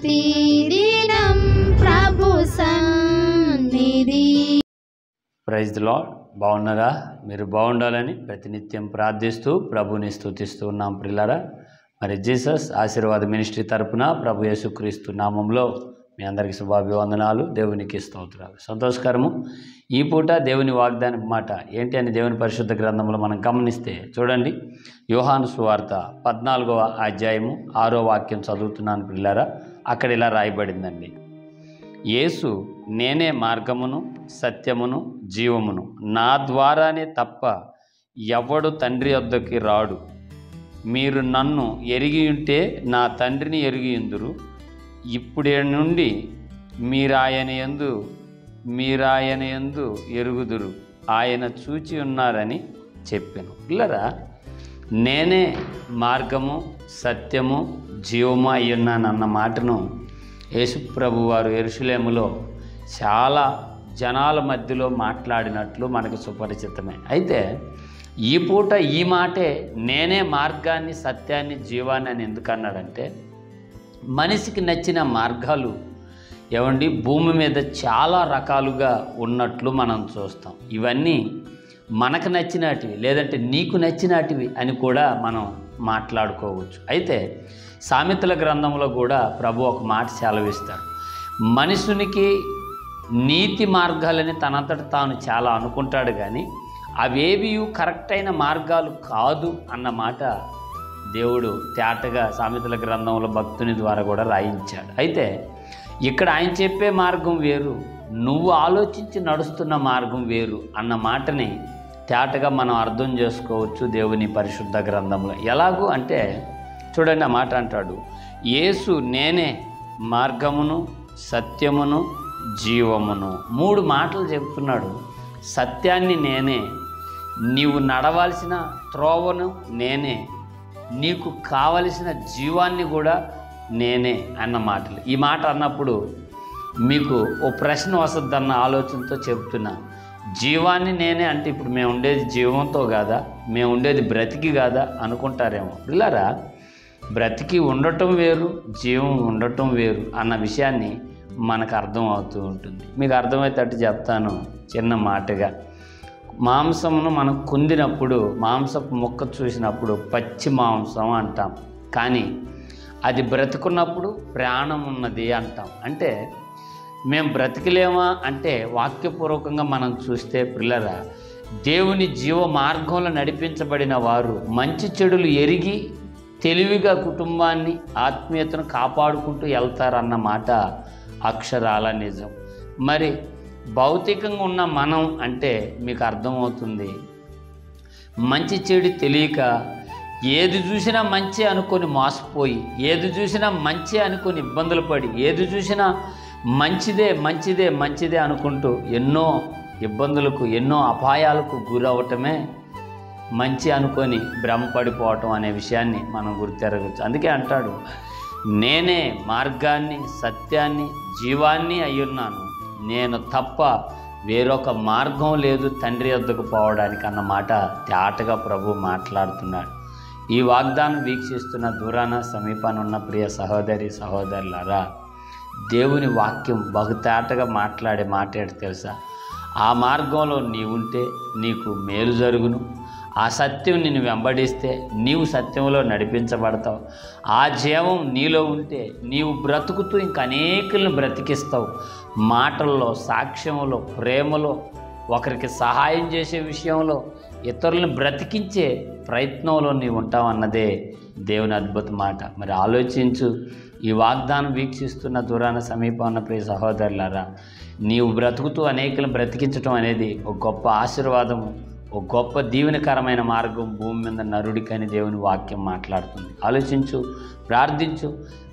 ప్రతిదినం ప్రభు సన్నిధి. Praise the Lord. బాగున్నారా? మీరు బాగుండాలని ప్రతినిత్యం ప్రార్థిస్తూ ప్రభుని స్తుతిస్తూ ఉన్నాం ప్రియులారా. మరి జీసస్ ఆశీర్వాద మినిస్ట్రీ తరపున ప్రభు యేసుక్రీస్తు నామంలో మీ అందరికీ శుభాభివందనాలు, దేవునికి స్తోత్రాలు. సంతోషకరము. ఈ పూట దేవుని వాగ్దానం మాట ఏంటి అని దేవుని పరిశుద్ధ గ్రంథంలో మనం గమనిస్తే చూడండి, యోహాను సువార్త 14వ అధ్యాయము 6వ వాక్యం చదువుతున్నాను ప్రియులారా. అక్కడ ఇలా రాయబడిందండి, యేసు నేనే మార్గమును సత్యమును జీవమును, నా ద్వారానే తప్ప ఎవడు తండ్రి వద్దకి రాడు. మీరు నన్ను ఎరిగి ఉంటే నా తండ్రిని ఎరిగి ఉందురు. ఇప్పుడే నుండి మీరాయన యందు ఎరుగుదురు, ఆయన చూచి ఉన్నారని చెప్పాను. పిల్లరా, నేనే మార్గము సత్యము జీవము అయ్యున్నానన్న మాటను యేసుప్రభు వారు యెరూషలేములో చాలా జనాల మధ్యలో మాట్లాడినట్లు మనకు సుపరిచితమే. అయితే ఈ పూట ఈ మాటే నేనే మార్గాన్ని సత్యాన్ని జీవాన్ని అని ఎందుకన్నాడంటే, మనిషికి నచ్చిన మార్గాలు ఏమండి భూమి మీద చాలా రకాలుగా ఉన్నట్లు మనం చూస్తాం. ఇవన్నీ మనకు నచ్చినటివి లేదంటే నీకు నచ్చినటివి అని కూడా మనం మాట్లాడుకోవచ్చు. అయితే సామెతల గ్రంథంలో కూడా ప్రభు ఒక మాట సెలవిస్తాడు, మనుషునికి నీతి మార్గాలని తనంతట తాను చాలా అనుకుంటాడు, కానీ అవేవి కరెక్ట్ అయిన మార్గాలు కాదు అన్నమాట దేవుడు తేటగా సామెతల గ్రంథంలో భక్తుని ద్వారా కూడా రాయించాడు. అయితే ఇక్కడ ఆయన చెప్పే మార్గం వేరు, నువ్వు ఆలోచించి నడుస్తున్న మార్గం వేరు అన్న మాటని తేటగా మనం అర్థం చేసుకోవచ్చు దేవుని పరిశుద్ధ గ్రంథంలో. ఎలాగూ అంటే చూడండి, ఆ మాట అంటాడు, యేసు నేనే మార్గమును సత్యమును జీవమును. 3 మాటలు చెప్తున్నాడు. సత్యాన్ని నేనే, నీవు నడవాల్సిన త్రోవను నేనే, నీకు కావలసిన జీవాన్ని కూడా నేనే అన్న మాటలు. ఈ మాట అన్నప్పుడు మీకు ఓ ప్రశ్న వస్తుందన్న ఆలోచనతో చెప్తున్నా. జీవాన్ని నేనే అంటే ఇప్పుడు మేము ఉండేది జీవంతో కాదా, మేము ఉండేది బ్రతికి కాదా అనుకుంటారేమో. పిల్లరా, బ్రతికి ఉండటం వేరు, జీవం ఉండటం వేరు అన్న విషయాన్ని మనకు అర్థం అవుతూ ఉంటుంది. మీకు అర్థమయ్యేటట్టు చెప్తాను చిన్న మాటగా. మాంసమును మనం కుందినప్పుడు, మాంసపు ముక్క చూసినప్పుడు పచ్చి మాంసం అంటాం, కానీ అది బ్రతుకున్నప్పుడు ప్రాణం ఉన్నది అంటాం. అంటే మేము బ్రతికలేమా అంటే వాక్యపూర్వకంగా మనం చూస్తే పిల్లరా, దేవుని జీవ మార్గంలో నడిపించబడిన వారు మంచి చెడులు ఎరిగి తెలివిగా కుటుంబాన్ని ఆత్మీయతను కాపాడుకుంటూ వెళ్తారన్న మాట అక్షరాల నిజం. మరి భౌతికంగా ఉన్న మనం అంటే మీకు అర్థమవుతుంది, మంచి చెడు తెలియక ఏది చూసినా మంచి అనుకొని మోసపోయి, ఏది చూసినా మంచి అనుకొని ఇబ్బందులు పడి, ఏది చూసినా మంచిదే మంచిదే మంచిదే అనుకుంటూ ఎన్నో ఇబ్బందులకు ఎన్నో అపాయాలకు గురవటమే మంచి అనుకొని భ్రమపడిపోవటం అనే విషయాన్ని మనం గుర్తెరగచ్చు. అందుకే అంటాడు, నేనే మార్గాన్ని సత్యాన్ని జీవాన్ని అయ్యున్నాను, నేను తప్ప వేరొక మార్గం లేదు తండ్రి వద్దకు పోవడానికి అన్నమాట తేటగా ప్రభు మాట్లాడుతున్నాడు. ఈ వాగ్దానం వీక్షిస్తున్న దూరాన సమీపాన ఉన్న ప్రియ సహోదరి సహోదరులారా, దేవుని వాక్యం బహుతేటగా మాట్లాడే మాట ఏంటి తెలుసా? ఆ మార్గంలో నీవుంటే నీకు మేలు జరుగును, ఆ సత్యం నిన్ను వెంబడిస్తే నీవు సత్యంలో నడిపించబడతావు. ఆ జీవం నీలో ఉంటే నీవు బ్రతుకుతూ ఇంక అనేకులను బ్రతికిస్తావు. మాటల్లో, సాక్ష్యంలో, ప్రేమలో, ఒకరికి సహాయం చేసే విషయంలో, ఇతరులను బ్రతికించే ప్రయత్నంలో నీవు ఉంటావు అన్నదే దేవుని అద్భుత మాట. మరి ఆలోచించు. ఈ వాగ్దానం వీక్షిస్తున్న దూరాన సమీపాన ప్రియ సహోదరులారా, నీవు బ్రతుకుతూ అనేకులను బ్రతికించడం అనేది ఒక గొప్ప ఆశీర్వాదము, ఒక గొప్ప దీవెనకరమైన మార్గం భూమి మీద నరుడికని దేవుని వాక్యం మాట్లాడుతుంది. ఆలోచించు, ప్రార్థించు.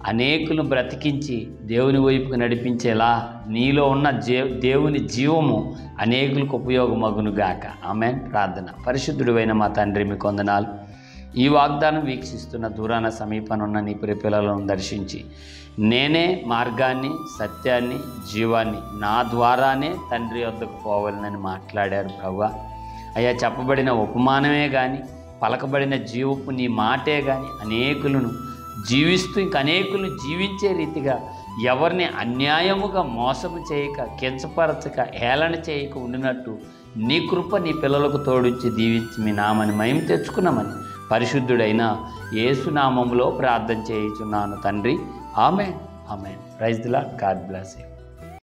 అనేకులను బ్రతికించి దేవుని వైపుకు నడిపించేలా నీలో ఉన్న దేవుని జీవము అనేకులకు ఉపయోగమగునుగాక. ఆమేన్. ప్రార్థన. పరిశుద్ధుడైన మా తండ్రి, మీకు వందనాలు. ఈ వాగ్దానం వీక్షిస్తున్న దూరాన సమీపాన ఉన్న నీ పిల్లలను దర్శించి, నేనే మార్గాన్ని సత్యాన్ని జీవాన్ని, నా ద్వారానే తండ్రి వద్దకు పోవాలని మాట్లాడారు ప్రభువా. అయ్యా, చెప్పబడిన ఉపమానమే కానీ పలకబడిన జీవపు నీ మాటే కానీ అనేకులను జీవిస్తూ ఇంక అనేకులు జీవించే రీతిగా ఎవరిని అన్యాయముగా మోసము చేయక, కించపరచక, హేళన చేయక ఉండినట్టు నీ కృప నీ పిల్లలకు తోడుచ్చి దీవించి మీ నామని మహిమ తెచ్చుకున్నామని పరిశుద్ధుడైన యేసు నామములో ప్రార్థన చేయుచున్నాను తండ్రి. ఆమేన్. ఆమేన్. Praise the Lord. God bless you.